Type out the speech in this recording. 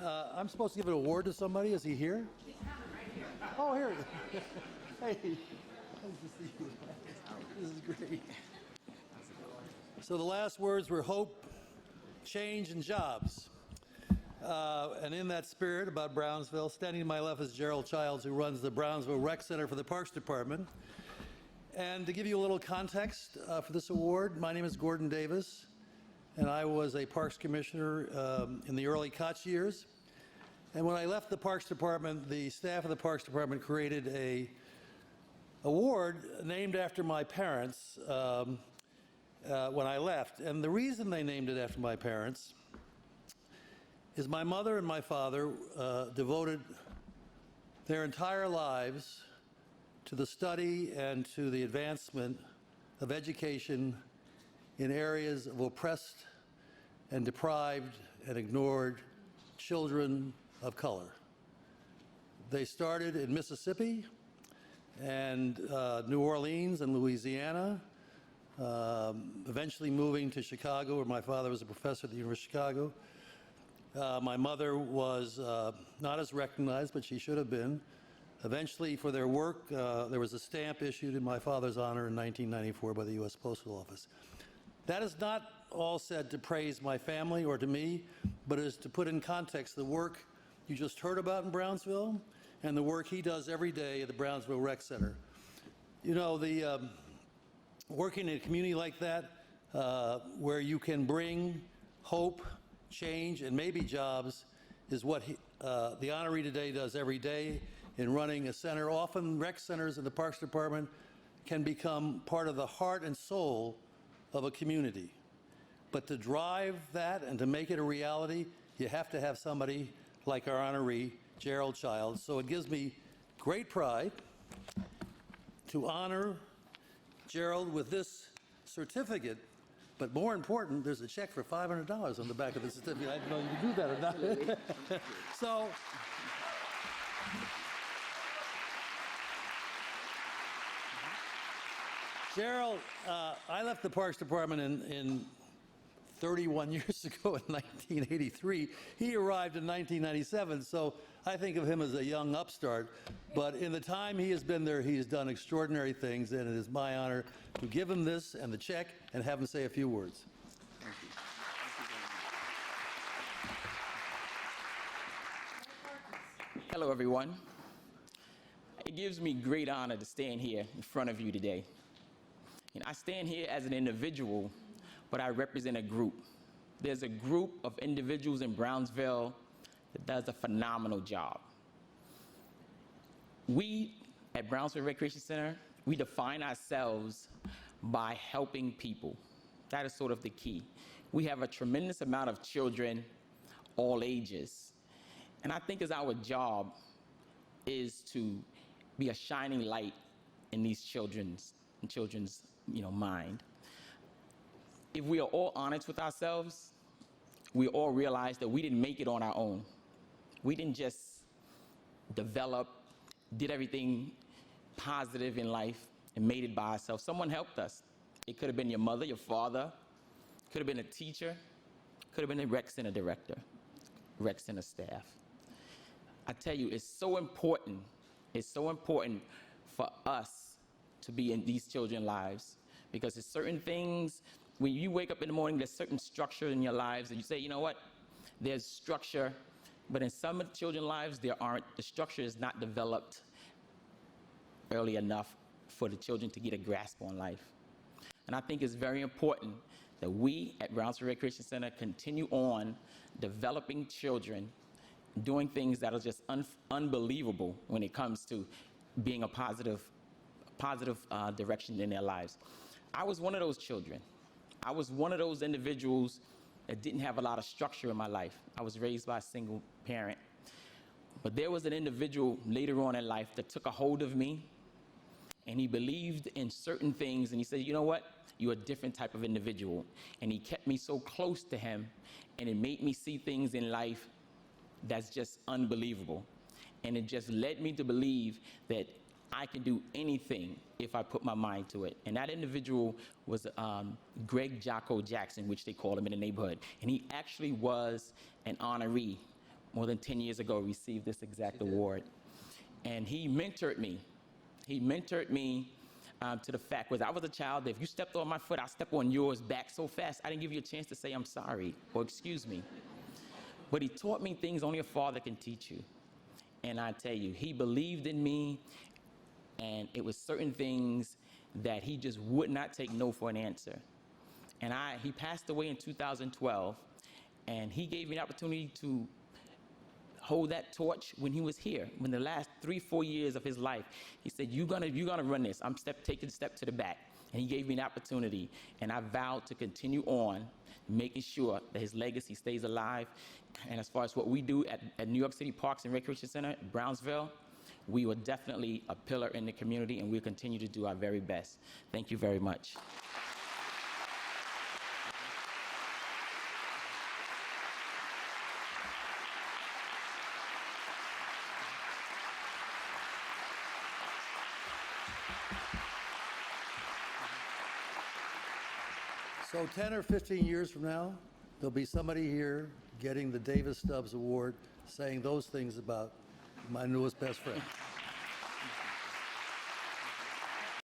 I'm supposed to give an award to somebody. Is he here? He's coming right here. Oh, here. Hey, nice to see you. This is great. So the last words were hope, change, and jobs. And in that spirit about Brownsville, standing to my left is Gerald Childs, who runs the Brownsville Rec Center for the Parks Department. And to give you a little context for this award, my name is Gordon Davis, and I was a Parks Commissioner in the early Koch years. And when I left the Parks Department, the staff of the Parks Department created a award named after my parents when I left. And the reason they named it after my parents is my mother and my father devoted their entire lives to the study and to the advancement of education in areas of oppressed and deprived and ignored children of color. They started in Mississippi and New Orleans and Louisiana, eventually moving to Chicago, where my father was a professor at the University of Chicago. My mother was not as recognized, but she should have been. Eventually, for their work, there was a stamp issued in my father's honor in 1994 by the U.S. Postal Office. That is not all said to praise my family or to me, but is to put in context the work you just heard about in Brownsville and the work he does every day at the Brownsville Rec Center. You know, working in a community like that, where you can bring hope, change, and maybe jobs, is what the honoree today does every day in running a center. Often rec centers in the Parks Department can become part of the heart and soul of a community. But to drive that and to make it a reality, you have to have somebody like our honoree, Gerald Childs. So it gives me great pride to honor Gerald with this certificate. But more important, there's a check for $500 on the back of the certificate. I didn't know you could do that or not. So, Gerald, I left the Parks Department in 31 years ago in 1983. He arrived in 1997, so I think of him as a young upstart. But in the time he has been there, he has done extraordinary things, and it is my honor to give him this and the check and have him say a few words. Thank you. Hello, everyone. It gives me great honor to stand here in front of you today. And I stand here as an individual, but I represent a group. There's a group of individuals in Brownsville that does a phenomenal job. We at Brownsville Recreation Center, we define ourselves by helping people. That is sort of the key. We have a tremendous amount of children, all ages. And I think as our job is to be a shining light in these children's mind. If we are all honest with ourselves, we all realize that we didn't make it on our own. We didn't just develop, did everything positive in life and made it by ourselves. Someone helped us. It could have been your mother, your father, could have been a teacher, could have been a rec center director, rec center staff. I tell you, it's so important for us to be in these children's lives, because there's certain things, when you wake up in the morning, there's certain structure in your lives, and you say, you know what, there's structure, but in some children's lives, the structure is not developed early enough for the children to get a grasp on life. And I think it's very important that we at Brownsville Recreation Center continue on developing children, doing things that are just unbelievable when it comes to being a positive direction in their lives. I was one of those children. I was one of those individuals that didn't have a lot of structure in my life. I was raised by a single parent. But there was an individual later on in life that took a hold of me, and he believed in certain things, and he said, you know what? You're a different type of individual. And he kept me so close to him, and it made me see things in life that's just unbelievable. And it just led me to believe that I can do anything if I put my mind to it. And that individual was Greg Jocko Jackson, which they call him in the neighborhood. And he actually was an honoree more than 10 years ago, received this exact award. And he mentored me. He mentored me to the fact was I was a child that if you stepped on my foot, I'll step on yours back so fast, I didn't give you a chance to say I'm sorry or excuse me. But he taught me things only a father can teach you. And I tell you, he believed in me, and it was certain things that he just would not take no for an answer. And he passed away in 2012, and he gave me an opportunity to hold that torch when he was here. When the last 3-4 years of his life, he said, you're gonna run this. I'm taking a step to the back. And he gave me an opportunity, and I vowed to continue on, making sure that his legacy stays alive. And as far as what we do at New York City Parks and Recreation Center, Brownsville, we were definitely a pillar in the community, and we'll continue to do our very best. Thank you very much. So 10 or 15 years from now, there'll be somebody here getting the Davis Stubbs Award saying those things about my newest best friend.